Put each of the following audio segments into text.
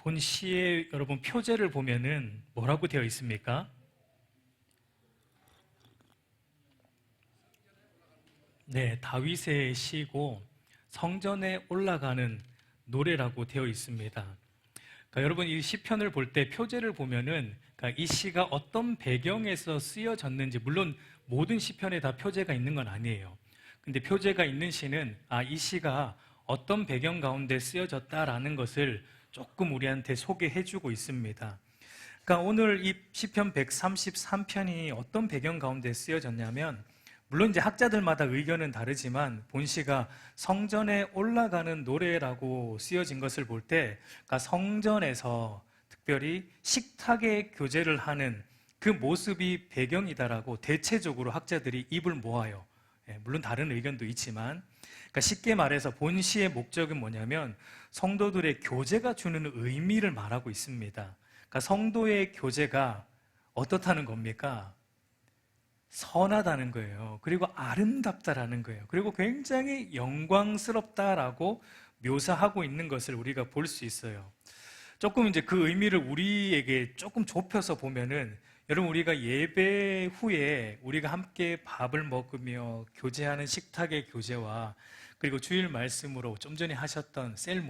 본 시의 여러분 표제를 보면은 뭐라고 되어 있습니까? 네, 다윗의 시고 성전에 올라가는 노래라고 되어 있습니다. 그러니까 여러분 이 시편을 볼 때 표제를 보면은 그러니까 이 시가 어떤 배경에서 쓰여졌는지, 물론 모든 시편에 다 표제가 있는 건 아니에요. 근데 표제가 있는 시는 이 시가 어떤 배경 가운데 쓰여졌다라는 것을 조금 우리한테 소개해주고 있습니다. 그러니까 오늘 이 시편 133편이 어떤 배경 가운데 쓰여졌냐면, 물론 이제 학자들마다 의견은 다르지만 본시가 성전에 올라가는 노래라고 쓰여진 것을 볼 때, 그러니까 성전에서 특별히 식탁의 교제를 하는 그 모습이 배경이다라고 대체적으로 학자들이 입을 모아요. 물론 다른 의견도 있지만, 그러니까 쉽게 말해서 본시의 목적은 뭐냐면 성도들의 교제가 주는 의미를 말하고 있습니다. 그러니까 성도의 교제가 어떻다는 겁니까? 선하다는 거예요. 그리고 아름답다라는 거예요. 그리고 굉장히 영광스럽다라고 묘사하고 있는 것을 우리가 볼 수 있어요. 조금 이제 그 의미를 우리에게 조금 좁혀서 보면은, 여러분 우리가 예배 후에 우리가 함께 밥을 먹으며 교제하는 식탁의 교제와, 그리고 주일 말씀으로 좀 전에 하셨던 셀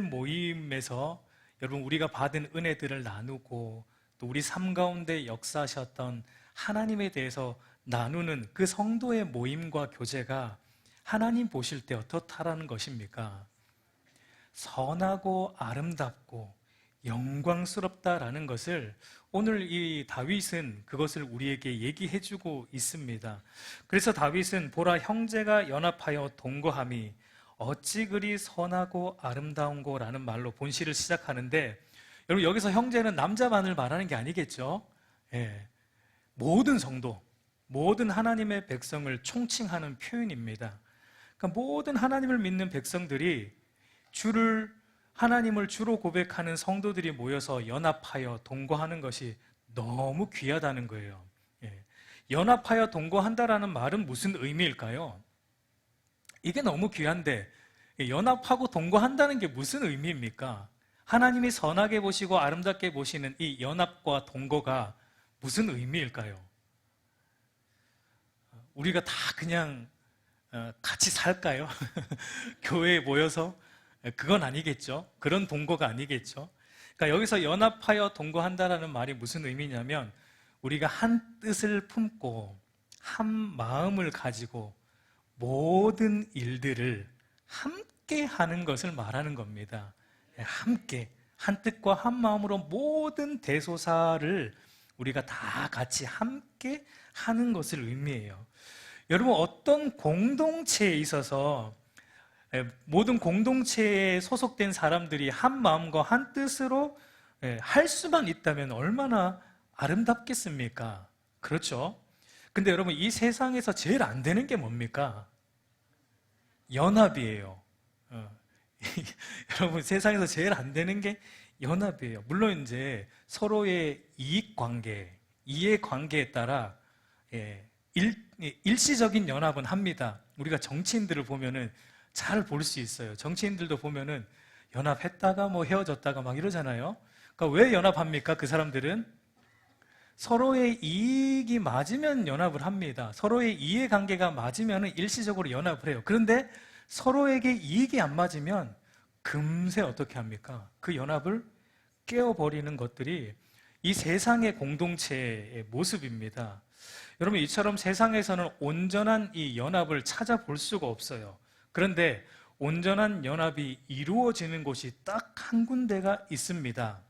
모임에서 여러분 우리가 받은 은혜들을 나누고, 또 우리 삶 가운데 역사하셨던 하나님에 대해서 나누는 그 성도의 모임과 교제가 하나님 보실 때 어떻다라는 것입니까? 선하고 아름답고 영광스럽다라는 것을 오늘 이 다윗은 그것을 우리에게 얘기해주고 있습니다. 그래서 다윗은 보라, 형제가 연합하여 동거함이 어찌 그리 선하고 아름다운고라는 말로 본시를 시작하는데, 여러분 여기서 형제는 남자만을 말하는 게 아니겠죠? 예. 모든 성도, 모든 하나님의 백성을 총칭하는 표현입니다. 그러니까 모든 하나님을 믿는 백성들이 하나님을 주로 고백하는 성도들이 모여서 연합하여 동거하는 것이 너무 귀하다는 거예요. 예. 연합하여 동거한다라는 말은 무슨 의미일까요? 이게 너무 귀한데 연합하고 동거한다는 게 무슨 의미입니까? 하나님이 선하게 보시고 아름답게 보시는 이 연합과 동거가 무슨 의미일까요? 우리가 다 그냥 같이 살까요? 교회에 모여서? 그건 아니겠죠. 그런 동거가 아니겠죠. 그러니까 여기서 연합하여 동거한다라는 말이 무슨 의미냐면, 우리가 한 뜻을 품고 한 마음을 가지고 모든 일들을 함께 하는 것을 말하는 겁니다. 함께 한 뜻과 한 마음으로 모든 대소사를 우리가 다 같이 함께 하는 것을 의미해요. 여러분 어떤 공동체에 있어서 모든 공동체에 소속된 사람들이 한 마음과 한 뜻으로 할 수만 있다면 얼마나 아름답겠습니까? 그렇죠? 근데 여러분 이 세상에서 제일 안 되는 게 뭡니까? 연합이에요. 여러분 세상에서 제일 안 되는 게 연합이에요. 물론 이제 서로의 이익관계, 이해관계에 따라 일시적인 연합은 합니다. 우리가 정치인들을 보면은 잘 볼 수 있어요. 정치인들도 보면은 연합했다가 뭐 헤어졌다가 막 이러잖아요. 그러니까 왜 연합합니까? 그 사람들은 서로의 이익이 맞으면 연합을 합니다. 서로의 이해관계가 맞으면 일시적으로 연합을 해요. 그런데 서로에게 이익이 안 맞으면 금세 어떻게 합니까? 그 연합을 깨어버리는 것들이 이 세상의 공동체의 모습입니다. 여러분 이처럼 세상에서는 온전한 이 연합을 찾아볼 수가 없어요. 그런데 온전한 연합이 이루어지는 곳이 딱 한 군데가 있습니다.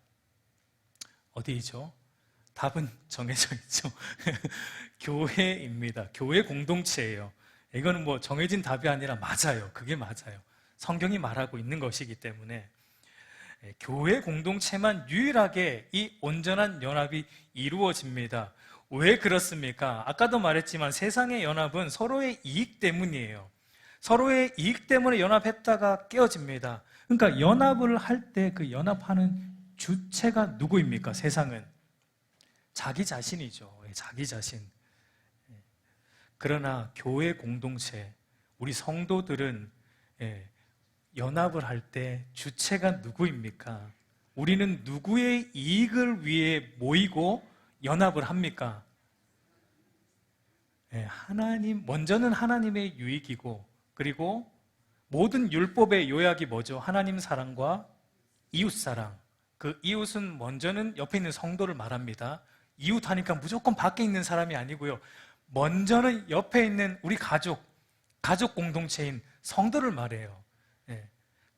어디이죠? 답은 정해져 있죠. 교회입니다. 교회 공동체예요. 이거는 뭐 정해진 답이 아니라 맞아요. 그게 맞아요. 성경이 말하고 있는 것이기 때문에 교회 공동체만 유일하게 이 온전한 연합이 이루어집니다. 왜 그렇습니까? 아까도 말했지만 세상의 연합은 서로의 이익 때문이에요. 서로의 이익 때문에 연합했다가 깨어집니다. 그러니까 연합을 할 때 그 연합하는 주체가 누구입니까? 세상은 자기 자신이죠. 자기 자신. 그러나 교회 공동체, 우리 성도들은 연합을 할 때 주체가 누구입니까? 우리는 누구의 이익을 위해 모이고 연합을 합니까? 네, 먼저는 하나님의 유익이고, 그리고 모든 율법의 요약이 뭐죠? 하나님 사랑과 이웃 사랑. 그 이웃은 먼저는 옆에 있는 성도를 말합니다. 이웃 하니까 무조건 밖에 있는 사람이 아니고요. 먼저는 옆에 있는 우리 가족 공동체인 성도를 말해요. 예.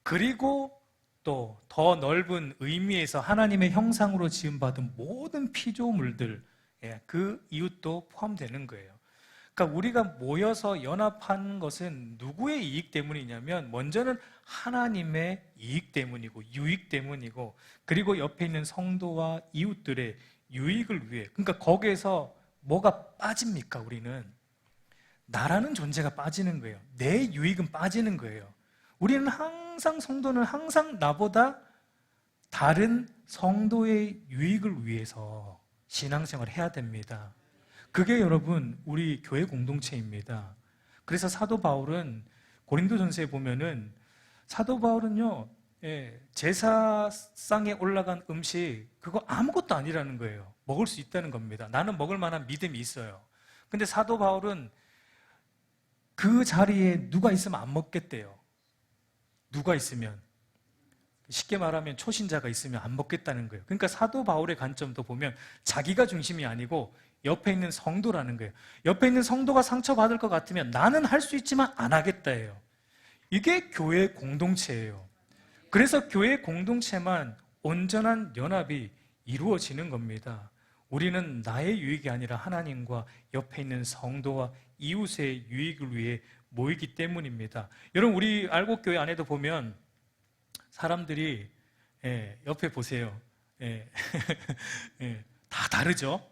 그리고 또 더 넓은 의미에서 하나님의 형상으로 지음받은 모든 피조물들, 그 이웃도 포함되는 거예요. 그러니까 우리가 모여서 연합한 것은 누구의 이익 때문이냐면 먼저는 하나님의 이익 때문이고 유익 때문이고, 그리고 옆에 있는 성도와 이웃들의 유익을 위해. 그러니까 거기에서 뭐가 빠집니까? 우리는 나라는 존재가 빠지는 거예요. 내 유익은 빠지는 거예요. 우리는 항상, 성도는 항상 나보다 다른 성도의 유익을 위해서 신앙생활을 해야 됩니다. 그게 여러분 우리 교회 공동체입니다. 그래서 사도 바울은 고린도전서에 보면은, 사도 바울은요, 제사상에 올라간 음식 그거 아무것도 아니라는 거예요. 먹을 수 있다는 겁니다. 나는 먹을 만한 믿음이 있어요. 근데 사도 바울은 그 자리에 누가 있으면 안 먹겠대요. 누가 있으면, 쉽게 말하면 초신자가 있으면 안 먹겠다는 거예요. 그러니까 사도 바울의 관점도 보면 자기가 중심이 아니고 옆에 있는 성도라는 거예요. 옆에 있는 성도가 상처받을 것 같으면 나는 할 수 있지만 안 하겠다예요. 이게 교회 공동체예요. 그래서 교회 공동체만 온전한 연합이 이루어지는 겁니다. 우리는 나의 유익이 아니라 하나님과 옆에 있는 성도와 이웃의 유익을 위해 모이기 때문입니다. 여러분, 우리 알곡교회 안에도 보면 사람들이, 옆에 보세요. 다 다르죠?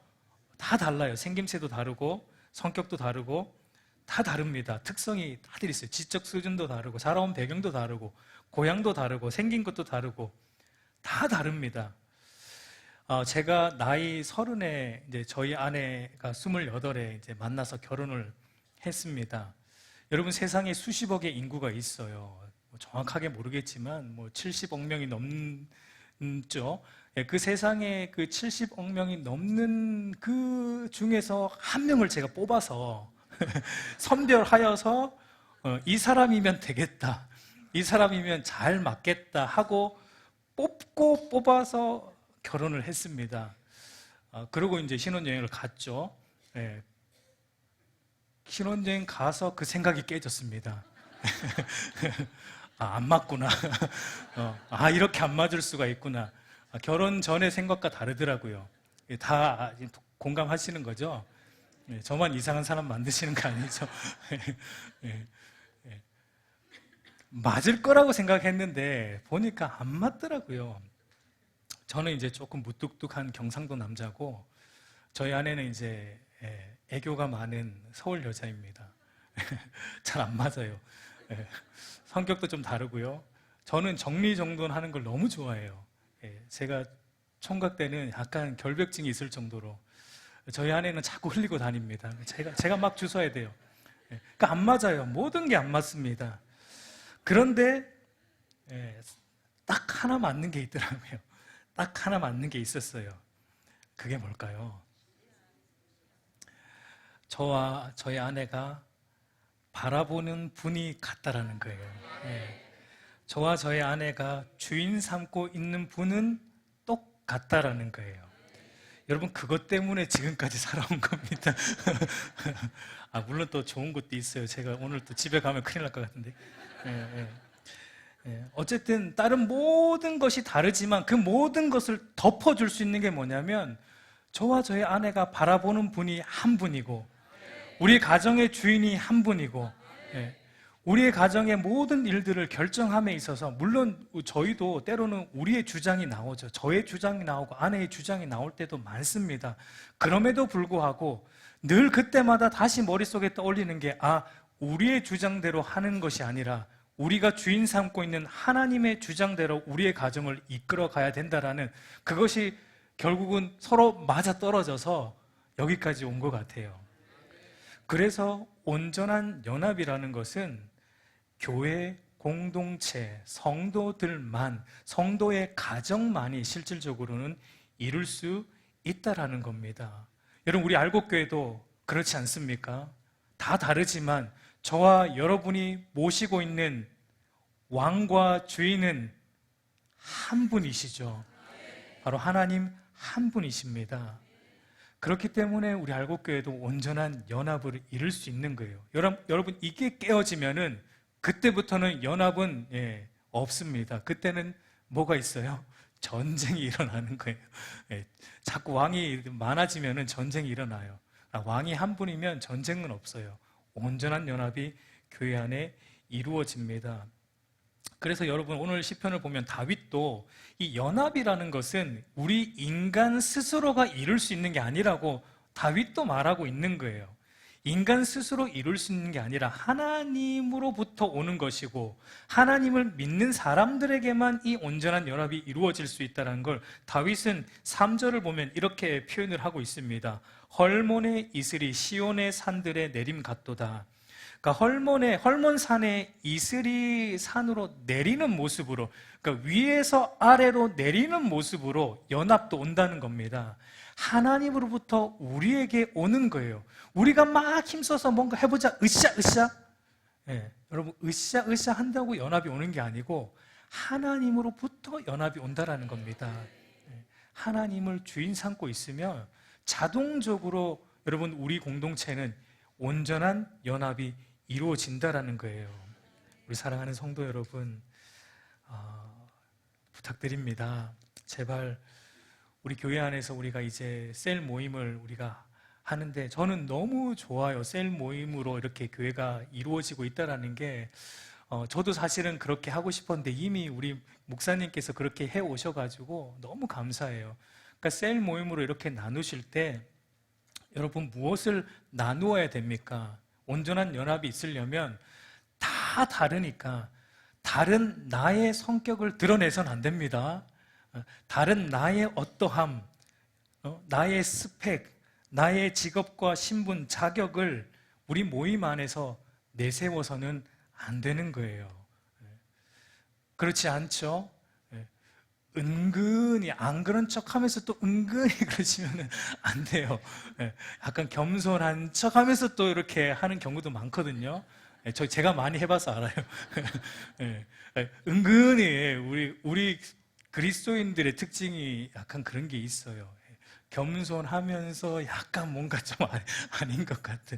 다 달라요. 생김새도 다르고 성격도 다르고 다 다릅니다. 특성이 다들 있어요. 지적 수준도 다르고 살아온 배경도 다르고 고향도 다르고 생긴 것도 다르고 다 다릅니다. 제가 나이 30에 이제 저희 아내가 28에 이제 만나서 결혼을 했습니다. 여러분, 세상에 수십억의 인구가 있어요. 정확하게 모르겠지만 뭐 70억 명이 넘죠. 그 세상에 그 70억 명이 넘는 그 중에서 한 명을 제가 뽑아서 선별하여서 이 사람이면 되겠다, 이 사람이면 잘 맞겠다 하고 뽑고 뽑아서 결혼을 했습니다. 그리고 이제 신혼여행을 갔죠. 신혼여행 가서 그 생각이 깨졌습니다. 안 맞구나. 이렇게 안 맞을 수가 있구나. 결혼 전의 생각과 다르더라고요. 다 공감하시는 거죠? 저만 이상한 사람 만드시는 거 아니죠? 맞을 거라고 생각했는데 보니까 안 맞더라고요. 저는 이제 조금 무뚝뚝한 경상도 남자고, 저희 아내는 이제 애교가 많은 서울 여자입니다. 잘 안 맞아요. 성격도 좀 다르고요. 저는 정리정돈하는 걸 너무 좋아해요. 제가 총각 때는 약간 결벽증이 있을 정도로 저희 아내는 자꾸 흘리고 다닙니다. 제가 막 주워야 돼요. 그러니까 안 맞아요. 모든 게 안 맞습니다. 그런데 딱 하나 맞는 게 있더라고요. 딱 하나 맞는 게 있었어요. 그게 뭘까요? 저와 저희 아내가 바라보는 분이 같다라는 거예요. 저와 저희 아내가 주인 삼고 있는 분은 똑같다라는 거예요. 여러분, 그것 때문에 지금까지 살아온 겁니다. 물론 또 좋은 것도 있어요. 제가 오늘 또 집에 가면 큰일 날 것 같은데. 어쨌든 다른 모든 것이 다르지만 그 모든 것을 덮어줄 수 있는 게 뭐냐면, 저와 저희 아내가 바라보는 분이 한 분이고, 우리 가정의 주인이 한 분이고, 우리의 가정의 모든 일들을 결정함에 있어서, 물론 저희도 때로는 우리의 주장이 나오죠. 저의 주장이 나오고 아내의 주장이 나올 때도 많습니다. 그럼에도 불구하고 늘 그때마다 다시 머릿속에 떠올리는 게, 우리의 주장대로 하는 것이 아니라 우리가 주인 삼고 있는 하나님의 주장대로 우리의 가정을 이끌어 가야 된다라는, 그것이 결국은 서로 맞아떨어져서 여기까지 온 것 같아요. 그래서 온전한 연합이라는 것은 교회 공동체, 성도들만, 성도의 가정만이 실질적으로는 이룰 수 있다라는 겁니다. 여러분, 우리 알곡교회도 그렇지 않습니까? 다 다르지만 저와 여러분이 모시고 있는 왕과 주인은 한 분이시죠. 바로 하나님 한 분이십니다. 그렇기 때문에 우리 알곡교회도 온전한 연합을 이룰 수 있는 거예요. 여러분, 이게 깨어지면은 그때부터는 연합은 없습니다. 그때는 뭐가 있어요? 전쟁이 일어나는 거예요. 자꾸 왕이 많아지면은 전쟁이 일어나요. 왕이 한 분이면 전쟁은 없어요. 온전한 연합이 교회 안에 이루어집니다. 그래서 여러분, 오늘 시편을 보면 다윗도 이 연합이라는 것은 우리 인간 스스로가 이룰 수 있는 게 아니라고 다윗도 말하고 있는 거예요. 인간 스스로 이룰 수 있는 게 아니라 하나님으로부터 오는 것이고 하나님을 믿는 사람들에게만 이 온전한 연합이 이루어질 수 있다는 걸 다윗은 3절을 보면 이렇게 표현을 하고 있습니다. 헐몬의 이슬이 시온의 산들에 내림 같도다. 그러니까 헐몬산의 이슬이 산으로 내리는 모습으로, 그러니까 위에서 아래로 내리는 모습으로 연합도 온다는 겁니다. 하나님으로부터 우리에게 오는 거예요. 우리가 막 힘써서 뭔가 해보자, 으쌰. 여러분, 으쌰 한다고 연합이 오는 게 아니고 하나님으로부터 연합이 온다라는 겁니다. 하나님을 주인 삼고 있으면 자동적으로 여러분, 우리 공동체는 온전한 연합이 이루어진다라는 거예요. 우리 사랑하는 성도 여러분, 부탁드립니다. 제발 우리 교회 안에서 우리가 이제 셀 모임을 우리가 하는데 저는 너무 좋아요. 셀 모임으로 이렇게 교회가 이루어지고 있다는 게 저도 사실은 그렇게 하고 싶었는데 이미 우리 목사님께서 그렇게 해 오셔가지고 너무 감사해요. 그러니까 셀 모임으로 이렇게 나누실 때 여러분, 무엇을 나누어야 됩니까? 온전한 연합이 있으려면 다 다르니까 다른 나의 성격을 드러내서는 안 됩니다. 다른 나의 어떠함, 나의 스펙, 나의 직업과 신분, 자격을 우리 모임 안에서 내세워서는 안 되는 거예요. 그렇지 않죠? 은근히 안 그런 척 하면서 또 은근히 그러시면 안 돼요. 약간 겸손한 척 하면서 또 이렇게 하는 경우도 많거든요. 제가 많이 해봐서 알아요. 은근히 우리 그리스도인들의 특징이 약간 그런 게 있어요. 겸손하면서 약간 뭔가 좀 아닌 것 같은.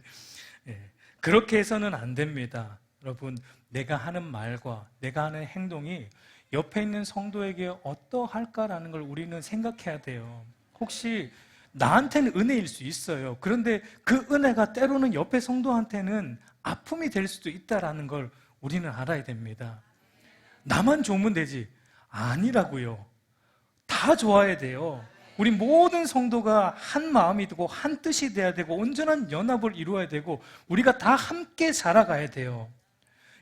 그렇게 해서는 안 됩니다. 여러분, 내가 하는 말과 내가 하는 행동이 옆에 있는 성도에게 어떠할까라는 걸 우리는 생각해야 돼요. 혹시 나한테는 은혜일 수 있어요. 그런데 그 은혜가 때로는 옆에 성도한테는 아픔이 될 수도 있다는 걸 우리는 알아야 됩니다. 나만 좋으면 되지. 아니라고요. 다 좋아야 돼요. 우리 모든 성도가 한 마음이 되고 한 뜻이 돼야 되고 온전한 연합을 이루어야 되고 우리가 다 함께 살아가야 돼요.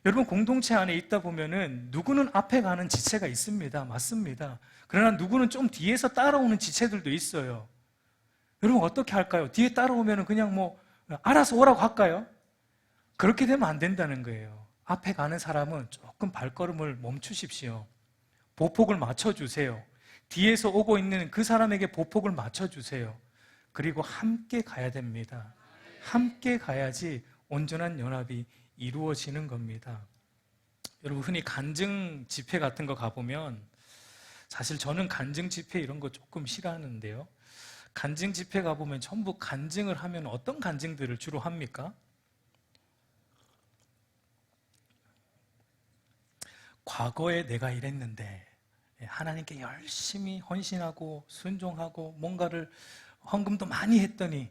여러분, 공동체 안에 있다 보면은 누구는 앞에 가는 지체가 있습니다. 맞습니다. 그러나 누구는 좀 뒤에서 따라오는 지체들도 있어요. 여러분, 어떻게 할까요? 뒤에 따라오면은 그냥 뭐 알아서 오라고 할까요? 그렇게 되면 안 된다는 거예요. 앞에 가는 사람은 조금 발걸음을 멈추십시오. 보폭을 맞춰주세요. 뒤에서 오고 있는 그 사람에게 보폭을 맞춰주세요. 그리고 함께 가야 됩니다. 함께 가야지 온전한 연합이 이루어지는 겁니다. 여러분, 흔히 간증 집회 같은 거 가보면 사실 저는 간증 집회 이런 거 조금 싫어하는데요. 간증 집회 가보면 전부 간증을 하면 어떤 간증들을 주로 합니까? 과거에 내가 이랬는데 하나님께 열심히 헌신하고 순종하고 뭔가를 헌금도 많이 했더니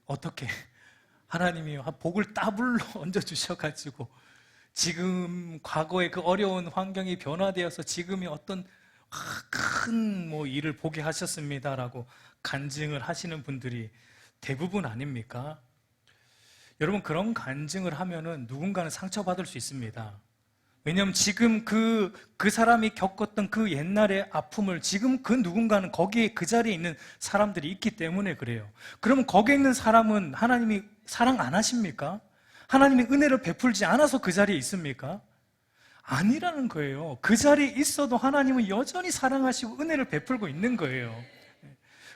어떻게 하나님이 복을 따블로 얹어주셔가지고 지금 과거의 그 어려운 환경이 변화되어서 지금이 어떤 큰 일을 보게 하셨습니다라고 간증을 하시는 분들이 대부분 아닙니까? 여러분, 그런 간증을 하면은 누군가는 상처받을 수 있습니다. 왜냐하면 지금 그 사람이 겪었던 그 옛날의 아픔을 지금 그 누군가는 거기에 그 자리에 있는 사람들이 있기 때문에 그래요. 그러면 거기에 있는 사람은 하나님이 사랑 안 하십니까? 하나님이 은혜를 베풀지 않아서 그 자리에 있습니까? 아니라는 거예요. 그 자리에 있어도 하나님은 여전히 사랑하시고 은혜를 베풀고 있는 거예요.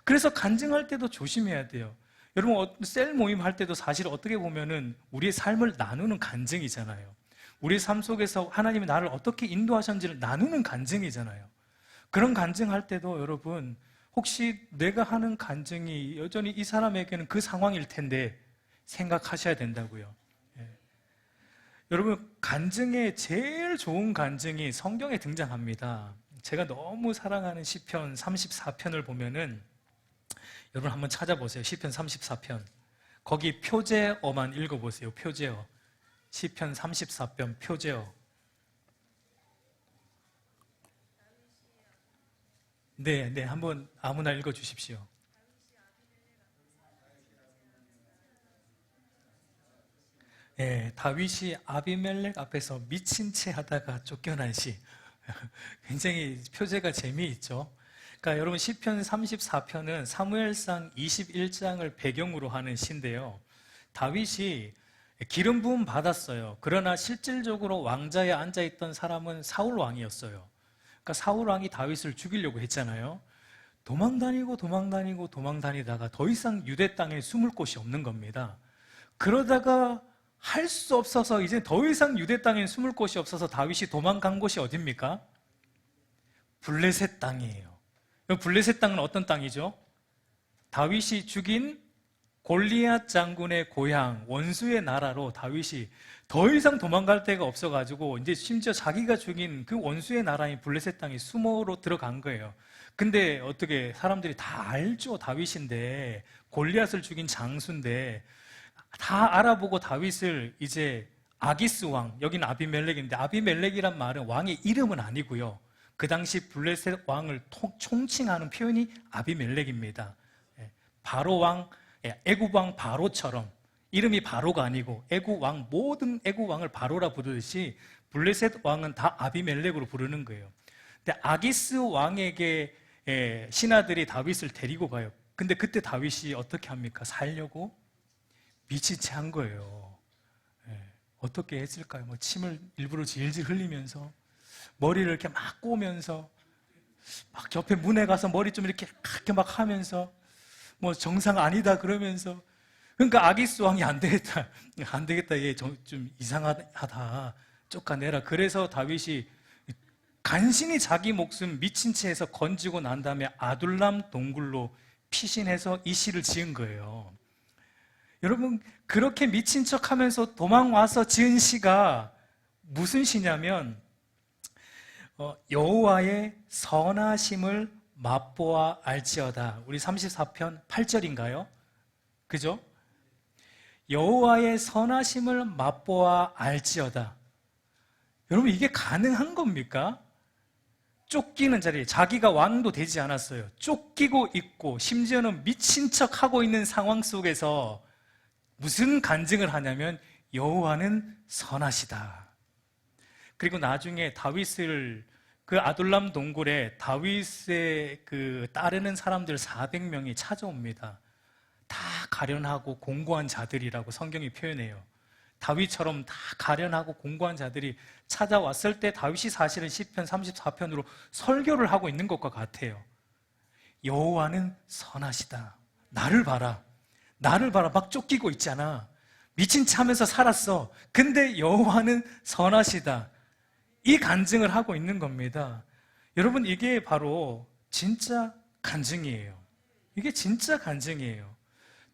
그래서 간증할 때도 조심해야 돼요. 여러분, 셀 모임 할 때도 사실 어떻게 보면은 우리의 삶을 나누는 간증이잖아요. 우리의 삶 속에서 하나님이 나를 어떻게 인도하셨는지를 나누는 간증이잖아요. 그런 간증할 때도 여러분, 혹시 내가 하는 간증이 여전히 이 사람에게는 그 상황일 텐데 생각하셔야 된다고요. 여러분, 간증의 제일 좋은 간증이 성경에 등장합니다. 제가 너무 사랑하는 시편 34편을 보면은, 여러분 한번 찾아보세요. 시편 34편. 거기 표제어만 읽어보세요. 표제어. 시편 34편 표제어. 네, 한번 아무나 읽어주십시오. 네, 다윗이 아비멜렉 앞에서 미친 채 하다가 쫓겨난 시. 굉장히 표제가 재미있죠. 그러니까 여러분, 시편 34편은 사무엘상 21장을 배경으로 하는 시인데요. 다윗이 기름 부음 받았어요. 그러나 실질적으로 왕자에 앉아있던 사람은 사울 왕이었어요. 그러니까 사울 왕이 다윗을 죽이려고 했잖아요. 도망다니다가 더 이상 유대 땅에 숨을 곳이 없는 겁니다. 그러다가 할 수 없어서, 이제 더 이상 유대 땅에 숨을 곳이 없어서 다윗이 도망간 곳이 어딥니까? 블레셋 땅이에요. 블레셋 땅은 어떤 땅이죠? 다윗이 죽인 골리앗 장군의 고향, 원수의 나라로 다윗이 더 이상 도망갈 데가 없어가지고 이제 심지어 자기가 죽인 그 원수의 나라인 블레셋 땅에 수모로 들어간 거예요. 근데 어떻게 사람들이 다 알죠. 다윗인데, 골리앗을 죽인 장수인데, 다 알아보고 다윗을 이제 아기스 왕, 여기는 아비멜렉인데, 아비멜렉이란 말은 왕의 이름은 아니고요. 그 당시 블레셋 왕을 총칭하는 표현이 아비멜렉입니다. 바로 왕, 애굽 왕 바로처럼, 이름이 바로가 아니고 애굽 왕, 모든 애굽 왕을 바로라 부르듯이 블레셋 왕은 다 아비멜렉으로 부르는 거예요. 근데 아기스 왕에게 신하들이 다윗을 데리고 가요. 근데 그때 다윗이 어떻게 합니까? 살려고 미친 채 한 거예요. 어떻게 했을까요? 뭐 침을 일부러 질질 흘리면서, 머리를 이렇게 막 꼬면서, 막 옆에 문에 가서 머리 좀 이렇게 막 하면서, 뭐 정상 아니다 그러면서. 그러니까 아기스 왕이 안 되겠다, 얘 좀 이상하다, 쫓아내라. 그래서 다윗이 간신히 자기 목숨 미친 채 해서 건지고 난 다음에 아둘람 동굴로 피신해서 이 시를 지은 거예요. 여러분, 그렇게 미친 척 하면서 도망와서 지은 시가 무슨 시냐면, 여호와의 선하심을 맛보아 알지어다. 우리 34편 8절인가요? 그죠? 여호와의 선하심을 맛보아 알지어다. 여러분, 이게 가능한 겁니까? 쫓기는 자리에, 자기가 왕도 되지 않았어요. 쫓기고 있고 심지어는 미친 척 하고 있는 상황 속에서 무슨 간증을 하냐면 여호와는 선하시다. 그리고 나중에 다윗을, 그 아둘람 동굴에 다윗의 그 따르는 사람들 400명이 찾아옵니다. 다 가련하고 공고한 자들이라고 성경이 표현해요. 다윗처럼 다 가련하고 공고한 자들이 찾아왔을 때 다윗이 사실은 시편 34편으로 설교를 하고 있는 것과 같아요. 여호와는 선하시다. 나를 봐라. 막 쫓기고 있잖아. 미친 체 하면서 살았어. 근데 여호와는 선하시다. 이 간증을 하고 있는 겁니다. 여러분, 이게 바로 진짜 간증이에요. 이게 진짜 간증이에요.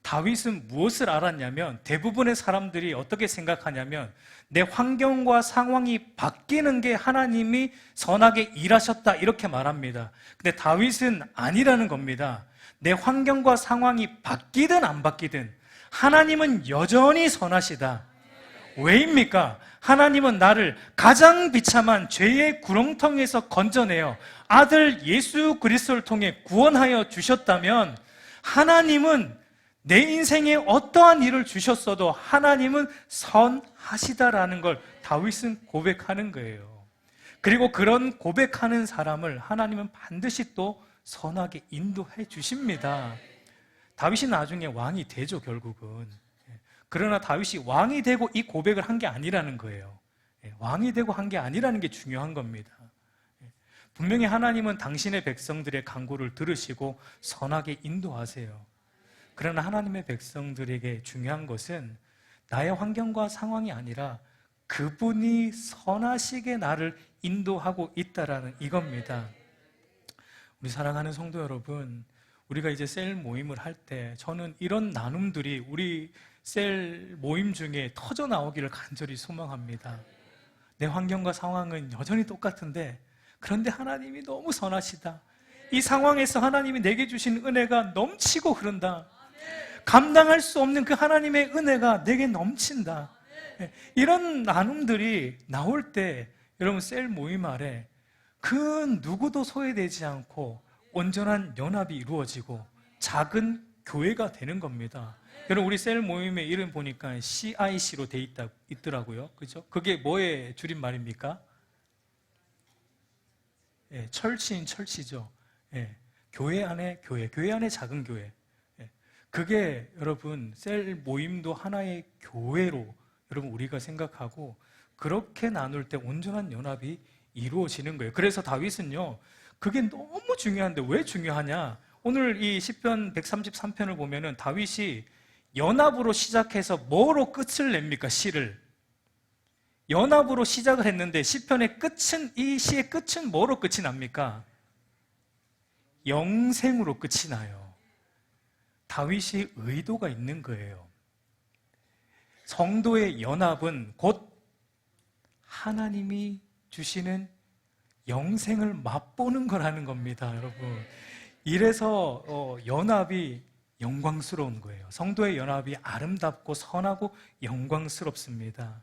다윗은 무엇을 알았냐면, 대부분의 사람들이 어떻게 생각하냐면, 내 환경과 상황이 바뀌는 게 하나님이 선하게 일하셨다, 이렇게 말합니다. 근데 다윗은 아니라는 겁니다. 내 환경과 상황이 바뀌든 안 바뀌든 하나님은 여전히 선하시다. 왜입니까? 하나님은 나를 가장 비참한 죄의 구렁텅이에서 건져내어 아들 예수 그리스도를 통해 구원하여 주셨다면, 하나님은 내 인생에 어떠한 일을 주셨어도 하나님은 선하시다라는 걸 다윗은 고백하는 거예요. 그리고 그런 고백하는 사람을 하나님은 반드시 또 선하게 인도해 주십니다. 다윗이 나중에 왕이 되죠, 결국은. 그러나 다윗이 왕이 되고 이 고백을 한 게 아니라는 거예요. 왕이 되고 한 게 아니라는 게 중요한 겁니다. 분명히 하나님은 당신의 백성들의 간구를 들으시고 선하게 인도하세요. 그러나 하나님의 백성들에게 중요한 것은 나의 환경과 상황이 아니라 그분이 선하시게 나를 인도하고 있다라는 이겁니다. 우리 사랑하는 성도 여러분, 우리가 이제 셀 모임을 할 때 저는 이런 나눔들이 우리 셀 모임 중에 터져 나오기를 간절히 소망합니다. 내 환경과 상황은 여전히 똑같은데 그런데 하나님이 너무 선하시다. 이 상황에서 하나님이 내게 주신 은혜가 넘치고 흐른다. 감당할 수 없는 그 하나님의 은혜가 내게 넘친다. 이런 나눔들이 나올 때 여러분 셀 모임 아래 그 누구도 소외되지 않고 온전한 연합이 이루어지고 작은 교회가 되는 겁니다. 여러분 우리 셀 모임의 이름 보니까 CIC로 돼 있더라고요. 그죠? 그게 뭐의 줄임말입니까? 철치인 철치죠. 교회 안에 교회, 교회 안에 작은 교회. 그게 여러분 셀 모임도 하나의 교회로 여러분 우리가 생각하고 그렇게 나눌 때 온전한 연합이 이루어지는 거예요. 그래서 다윗은요, 그게 너무 중요한데 왜 중요하냐? 오늘 이 시편 133편을 보면은 다윗이 연합으로 시작해서 뭐로 끝을 냅니까? 시를 연합으로 시작을 했는데 시편의 끝은, 이 시의 끝은 뭐로 끝이 납니까? 영생으로 끝이 나요. 다윗이 의도가 있는 거예요. 성도의 연합은 곧 하나님이 주시는 영생을 맛보는 거라는 겁니다, 여러분. 이래서 연합이 영광스러운 거예요. 성도의 연합이 아름답고 선하고 영광스럽습니다.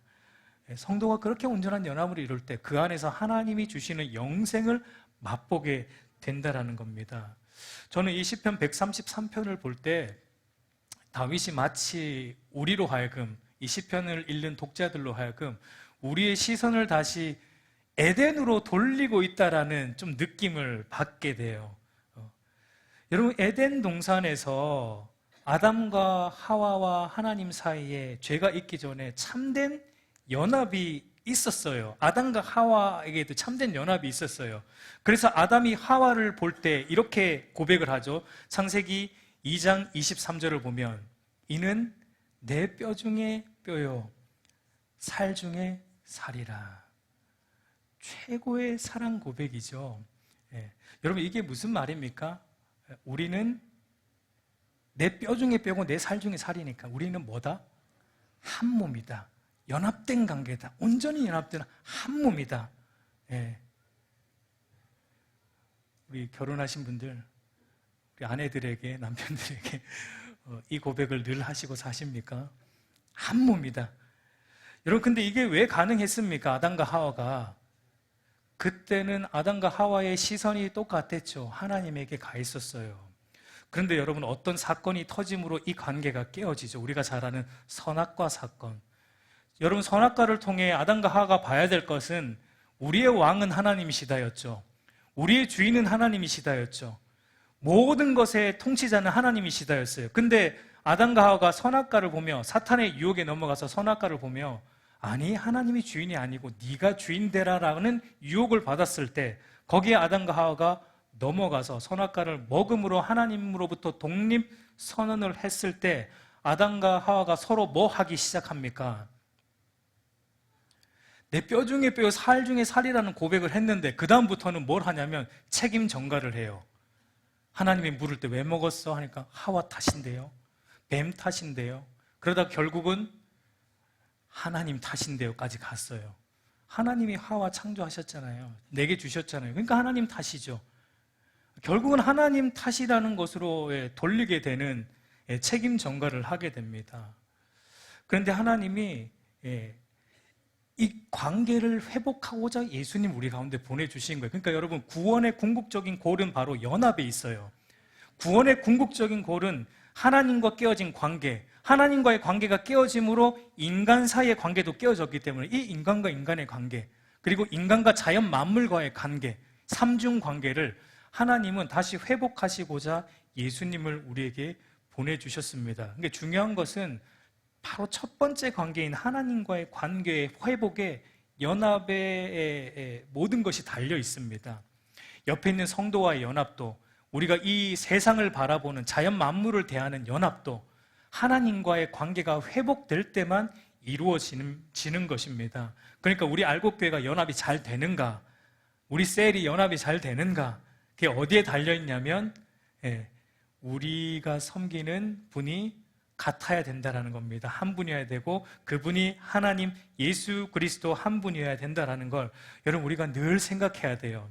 성도가 그렇게 온전한 연합을 이룰 때 그 안에서 하나님이 주시는 영생을 맛보게 된다라는 겁니다. 저는 이 시편 133편을 볼 때 다윗이 마치 우리로 하여금 이 시편을 읽는 독자들로 하여금 우리의 시선을 다시 에덴으로 돌리고 있다라는 좀 느낌을 받게 돼요. 여러분 에덴 동산에서 아담과 하와와 하나님 사이에 죄가 있기 전에 참된 연합이 있었어요. 아담과 하와에게도 참된 연합이 있었어요. 그래서 아담이 하와를 볼 때 이렇게 고백을 하죠. 창세기 2장 23절을 보면 이는 내 뼈 중에 뼈요 살 중에 살이라. 최고의 사랑 고백이죠. 여러분 이게 무슨 말입니까? 우리는 내 뼈 중에 뼈고 내 살 중에 살이니까 우리는 뭐다? 한 몸이다. 연합된 관계다. 온전히 연합된 한 몸이다. 우리 결혼하신 분들, 우리 아내들에게, 남편들에게 이 고백을 늘 하시고 사십니까? 한 몸이다. 여러분 근데 이게 왜 가능했습니까? 아담과 하와가. 그때는 아담과 하와의 시선이 똑같았죠. 하나님에게 가 있었어요. 그런데 여러분 어떤 사건이 터짐으로 이 관계가 깨어지죠. 우리가 잘 아는 선악과 사건. 여러분 선악과를 통해 아담과 하와가 봐야 될 것은 우리의 왕은 하나님이시다였죠. 우리의 주인은 하나님이시다였죠. 모든 것의 통치자는 하나님이시다였어요. 근데 아담과 하와가 선악과를 보며 사탄의 유혹에 넘어가서 선악과를 보며 아니 하나님이 주인이 아니고 네가 주인 되라라는 유혹을 받았을 때 거기에 아담과 하와가 넘어가서 선악과를 먹음으로 하나님으로부터 독립 선언을 했을 때 아담과 하와가 서로 뭐 하기 시작합니까? 내 뼈 중에 뼈, 살 중에 살이라는 고백을 했는데 그 다음부터는 뭘 하냐면 책임 전가를 해요. 하나님이 물을 때 왜 먹었어? 하니까 하와 탓인데요. 뱀 탓인데요. 그러다 결국은 하나님 탓인데요까지 갔어요. 하나님이 하와 창조하셨잖아요. 내게 주셨잖아요. 그러니까 하나님 탓이죠. 결국은 하나님 탓이라는 것으로 돌리게 되는 책임 전가를 하게 됩니다. 그런데 하나님이 이 관계를 회복하고자 예수님 우리 가운데 보내주신 거예요. 그러니까 여러분 구원의 궁극적인 골은 바로 연합에 있어요. 구원의 궁극적인 골은 하나님과 깨어진 관계, 하나님과의 관계가 깨어짐으로 인간 사이의 관계도 깨어졌기 때문에 이 인간과 인간의 관계, 그리고 인간과 자연 만물과의 관계, 삼중 관계를 하나님은 다시 회복하시고자 예수님을 우리에게 보내주셨습니다. 그러니까 중요한 것은 바로 첫 번째 관계인 하나님과의 관계의 회복에 연합에 모든 것이 달려 있습니다. 옆에 있는 성도와의 연합도, 우리가 이 세상을 바라보는 자연 만물을 대하는 연합도 하나님과의 관계가 회복될 때만 이루어지는 것입니다. 그러니까 우리 알곡교회가 연합이 잘 되는가, 우리 셀이 연합이 잘 되는가, 그게 어디에 달려있냐면 우리가 섬기는 분이 같아야 된다는 겁니다. 한 분이어야 되고 그분이 하나님 예수 그리스도 한 분이어야 된다는 걸 여러분 우리가 늘 생각해야 돼요.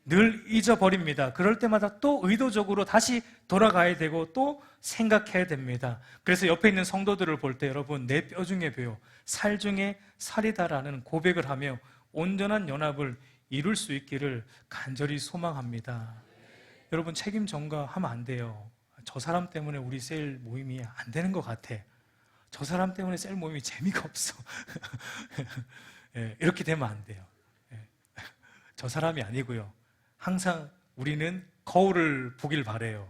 늘 잊어버립니다. 그럴 때마다 또 의도적으로 다시 돌아가야 되고 또 생각해야 됩니다. 그래서 옆에 있는 성도들을 볼 때 여러분 내 뼈 중에 뼈, 살 중에 살이다라는 고백을 하며 온전한 연합을 이룰 수 있기를 간절히 소망합니다. 여러분 책임 전가하면 안 돼요. 저 사람 때문에 우리 셀 모임이 안 되는 것 같아. 저 사람 때문에 셀 모임이 재미가 없어. 이렇게 되면 안 돼요. 저 사람이 아니고요. 항상 우리는 거울을 보길 바래요.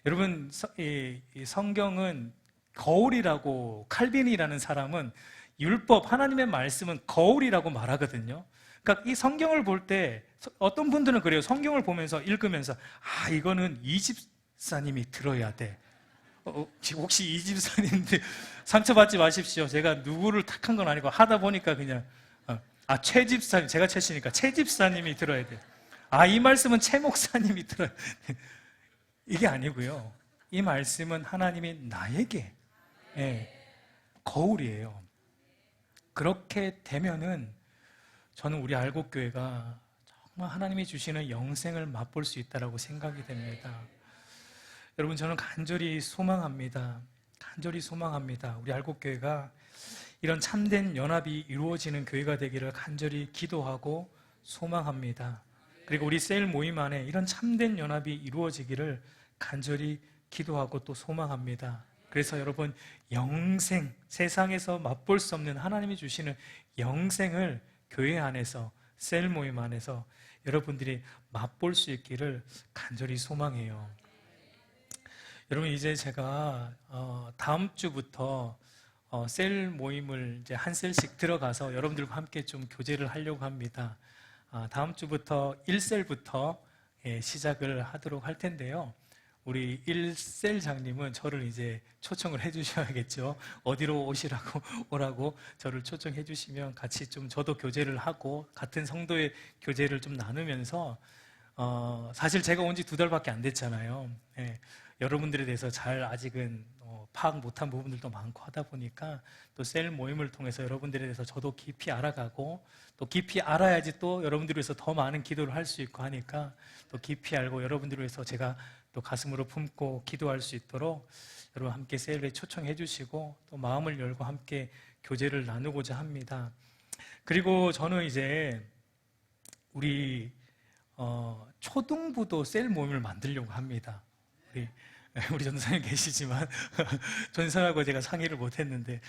여러분 이 성경은 거울이라고, 칼빈이라는 사람은 율법, 하나님의 말씀은 거울이라고 말하거든요. 그러니까 이 성경을 볼 때 어떤 분들은 그래요. 성경을 보면서 읽으면서 이거는 이 집사님이 들어야 돼. 혹시 이 집사님인데 상처받지 마십시오. 제가 누구를 탁한 건 아니고 하다 보니까 그냥 최 집사님, 제가 최씨니까 최 집사님이 들어야 돼. 이 말씀은 최 목사님이 들어야 돼. 이게 아니고요. 이 말씀은 하나님이 나에게 거울이에요. 그렇게 되면은 저는 우리 알곡교회가 정말 하나님이 주시는 영생을 맛볼 수 있다고 생각이 됩니다. 여러분 저는 간절히 소망합니다. 간절히 소망합니다. 우리 알곡교회가 이런 참된 연합이 이루어지는 교회가 되기를 간절히 기도하고 소망합니다. 그리고 우리 셀 모임 안에 이런 참된 연합이 이루어지기를 간절히 기도하고 또 소망합니다. 그래서 여러분 영생, 세상에서 맛볼 수 없는 하나님이 주시는 영생을 교회 안에서, 셀 모임 안에서 여러분들이 맛볼 수 있기를 간절히 소망해요. 여러분 이제 제가 다음 주부터 셀 모임을 이제 한 셀씩 들어가서 여러분들과 함께 좀 교제를 하려고 합니다. 다음 주부터 1셀부터 시작을 하도록 할 텐데요. 우리 1셀장님은 저를 이제 초청을 해주셔야겠죠. 어디로 오라고 저를 초청해 주시면 같이 좀 저도 교제를 하고 같은 성도의 교제를 좀 나누면서 사실 제가 온 지 2달밖에 안 됐잖아요. 여러분들에 대해서 잘 아직은 파악 못한 부분들도 많고 하다 보니까 또 셀 모임을 통해서 여러분들에 대해서 저도 깊이 알아가고 또 깊이 알아야지 또 여러분들을 위해서 더 많은 기도를 할 수 있고 하니까 또 깊이 알고 여러분들을 위해서 제가 또 가슴으로 품고 기도할 수 있도록 여러분 함께 셀에 초청해 주시고 또 마음을 열고 함께 교제를 나누고자 합니다. 그리고 저는 이제 우리 초등부도 셀 모임을 만들려고 합니다. 우리 전사님 계시지만 전사하고 제가 상의를 못했는데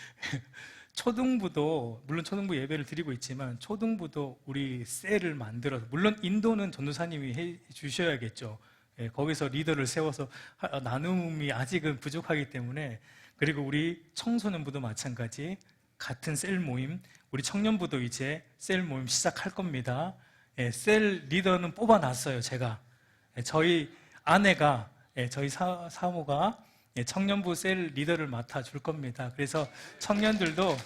초등부도, 물론 초등부 예배를 드리고 있지만 초등부도 우리 셀을 만들어서, 물론 인도는 전도사님이 해 주셔야겠죠. 거기서 리더를 세워서 나눔이 아직은 부족하기 때문에, 그리고 우리 청소년부도 마찬가지 같은 셀 모임, 우리 청년부도 이제 셀 모임 시작할 겁니다. 셀 리더는 뽑아놨어요. 제가 저희 아내가, 저희 사모가 청년부 셀 리더를 맡아줄 겁니다. 그래서 청년들도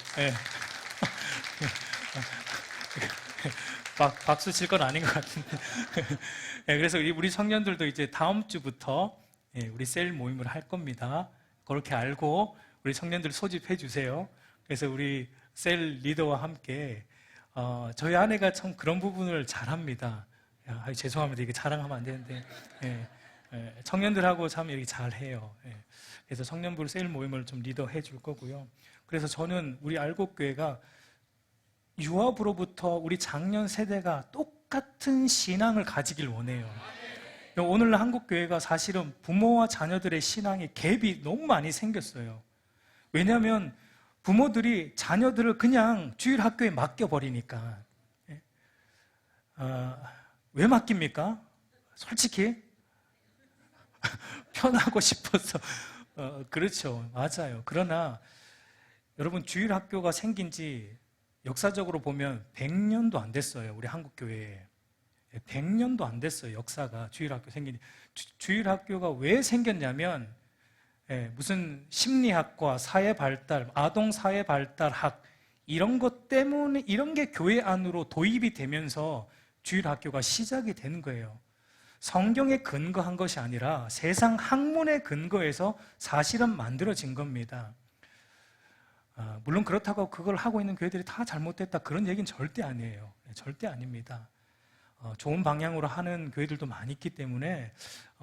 박수 칠 건 아닌 것 같은데 그래서 우리 청년들도 이제 다음 주부터 우리 셀 모임을 할 겁니다. 그렇게 알고 우리 청년들 소집해 주세요. 그래서 우리 셀 리더와 함께 저희 아내가 참 그런 부분을 잘합니다. 죄송합니다. 이게 자랑하면 안 되는데 청년들하고 참 이렇게 잘해요. 그래서 청년부 셀 모임을 좀 리더해 줄 거고요. 그래서 저는 우리 알곡교회가 유아부로부터 우리 장년 세대가 똑같은 신앙을 가지길 원해요. 오늘날 한국교회가 사실은 부모와 자녀들의 신앙의 갭이 너무 많이 생겼어요. 왜냐하면 부모들이 자녀들을 그냥 주일학교에 맡겨버리니까. 왜 맡깁니까? 솔직히 편하고 싶어서. 그렇죠. 맞아요. 그러나 여러분 주일학교가 생긴 지 역사적으로 보면 100년도 안 됐어요. 우리 한국 교회에 100년도 안 됐어요. 역사가 주일학교 생긴. 주일학교가 왜 생겼냐면 무슨 심리학과 사회발달, 아동사회발달학 이런 것 때문에 이런 게 교회 안으로 도입이 되면서 주일학교가 시작이 되는 거예요. 성경에 근거한 것이 아니라 세상 학문에 근거해서 사실은 만들어진 겁니다. 물론 그렇다고 그걸 하고 있는 교회들이 다 잘못됐다 그런 얘기는 절대 아니에요. 절대 아닙니다. 좋은 방향으로 하는 교회들도 많이 있기 때문에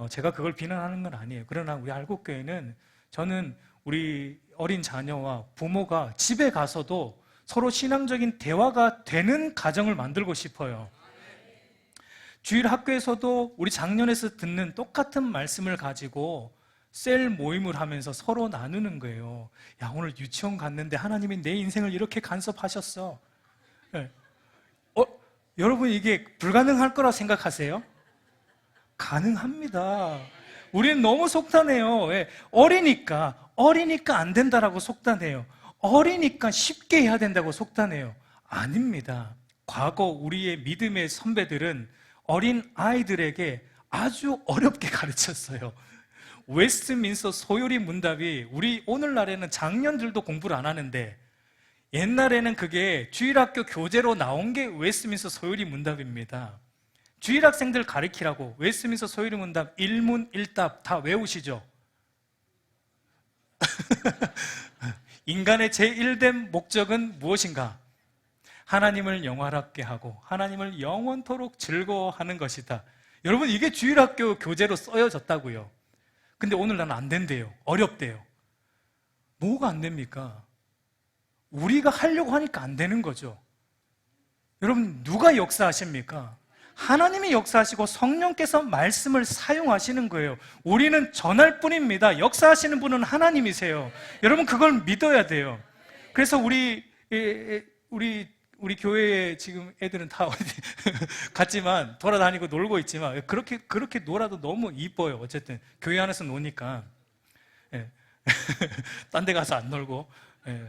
제가 그걸 비난하는 건 아니에요. 그러나 우리 알곡교회는 저는 우리 어린 자녀와 부모가 집에 가서도 서로 신앙적인 대화가 되는 가정을 만들고 싶어요. 주일 학교에서도 우리 작년에서 듣는 똑같은 말씀을 가지고 셀 모임을 하면서 서로 나누는 거예요. 야, 오늘 유치원 갔는데 하나님이 내 인생을 이렇게 간섭하셨어. 여러분 이게 불가능할 거라 생각하세요? 가능합니다. 우리는 너무 속단해요. 어리니까 안 된다라고 속단해요. 어리니까 쉽게 해야 된다고 속단해요. 아닙니다. 과거 우리의 믿음의 선배들은 어린 아이들에게 아주 어렵게 가르쳤어요. 웨스트민스터 소요리 문답이 우리 오늘날에는 장년들도 공부를 안 하는데 옛날에는 그게 주일학교 교재로 나온 게 웨스트민스터 소요리 문답입니다. 주일학생들 가르치라고 웨스트민스터 소요리 문답 1문 1답 다 외우시죠? 인간의 제1된 목적은 무엇인가? 하나님을 영화롭게 하고 하나님을 영원토록 즐거워하는 것이다. 여러분 이게 주일학교 교재로 써여졌다고요. 근데 오늘날은 안 된대요. 어렵대요. 뭐가 안 됩니까? 우리가 하려고 하니까 안 되는 거죠. 여러분 누가 역사하십니까? 하나님이 역사하시고 성령께서 말씀을 사용하시는 거예요. 우리는 전할 뿐입니다. 역사하시는 분은 하나님이세요. 여러분 그걸 믿어야 돼요. 그래서 우리 교회에 지금 애들은 다 어디 갔지만 돌아다니고 놀고 있지만 그렇게 놀아도 너무 이뻐요. 어쨌든 교회 안에서 노니까 딴 데 가서 안 놀고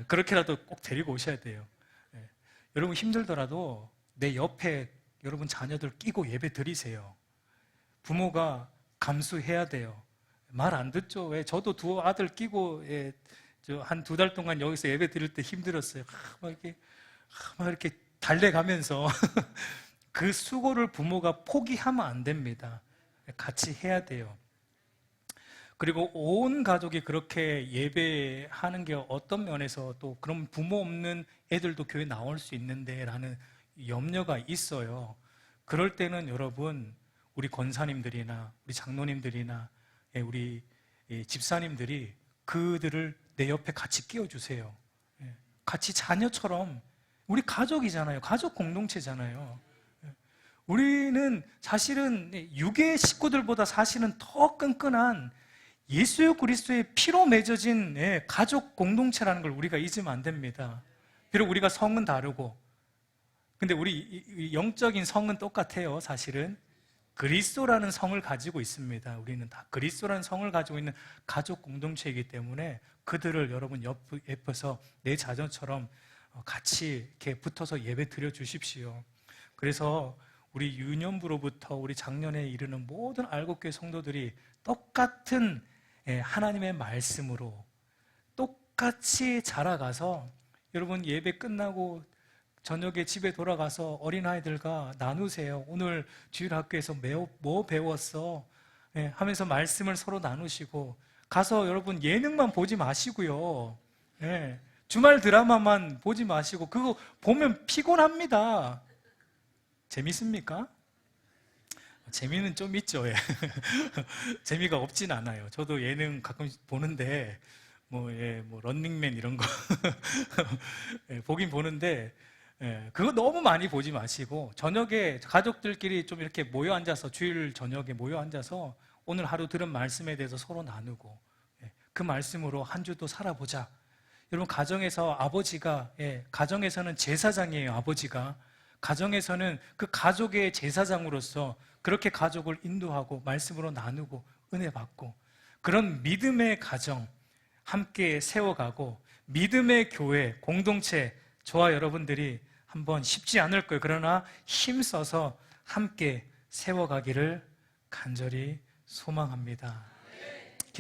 그렇게라도 꼭 데리고 오셔야 돼요. 여러분 힘들더라도 내 옆에 여러분 자녀들 끼고 예배 드리세요. 부모가 감수해야 돼요. 말 안 듣죠. 왜? 저도 두 아들 끼고 한 2달 동안 여기서 예배 드릴 때 힘들었어요. 막 이렇게 달래가면서 그 수고를 부모가 포기하면 안 됩니다. 같이 해야 돼요. 그리고 온 가족이 그렇게 예배하는 게 어떤 면에서 또 그럼 부모 없는 애들도 교회 나올 수 있는데 라는 염려가 있어요. 그럴 때는 여러분 우리 권사님들이나 우리 장로님들이나 우리 집사님들이 그들을 내 옆에 같이 끼워주세요. 같이 자녀처럼 우리 가족이잖아요. 가족 공동체잖아요. 우리는 사실은 육의 식구들보다 사실은 더 끈끈한 예수 그리스도의 피로 맺어진 가족 공동체라는 걸 우리가 잊으면 안 됩니다. 비록 우리가 성은 다르고 근데 우리 영적인 성은 똑같아요. 사실은 그리스도라는 성을 가지고 있습니다. 우리는 다 그리스도라는 성을 가지고 있는 가족 공동체이기 때문에 그들을 여러분 옆에서 내 자녀처럼 같이 이렇게 붙어서 예배 드려 주십시오. 그래서 우리 유년부로부터 우리 작년에 이르는 모든 알곡교회 성도들이 똑같은 하나님의 말씀으로 똑같이 자라가서 여러분 예배 끝나고 저녁에 집에 돌아가서 어린아이들과 나누세요. 오늘 주일학교에서 뭐 배웠어? 하면서 말씀을 서로 나누시고 가서 여러분 예능만 보지 마시고요. 주말 드라마만 보지 마시고 그거 보면 피곤합니다. 재밌습니까? 재미는 좀 있죠. 재미가 없진 않아요. 저도 예능 가끔 보는데 뭐 런닝맨 이런 거 보긴 보는데 그거 너무 많이 보지 마시고 저녁에 가족들끼리 좀 이렇게 모여 앉아서 주일 저녁에 모여 앉아서 오늘 하루 들은 말씀에 대해서 서로 나누고 그 말씀으로 한 주도 살아보자. 여러분 가정에서 아버지가 가정에서는 제사장이에요. 아버지가 가정에서는 그 가족의 제사장으로서 그렇게 가족을 인도하고 말씀으로 나누고 은혜 받고 그런 믿음의 가정 함께 세워가고 믿음의 교회 공동체 저와 여러분들이 한번 쉽지 않을 거예요. 그러나 힘써서 함께 세워가기를 간절히 소망합니다.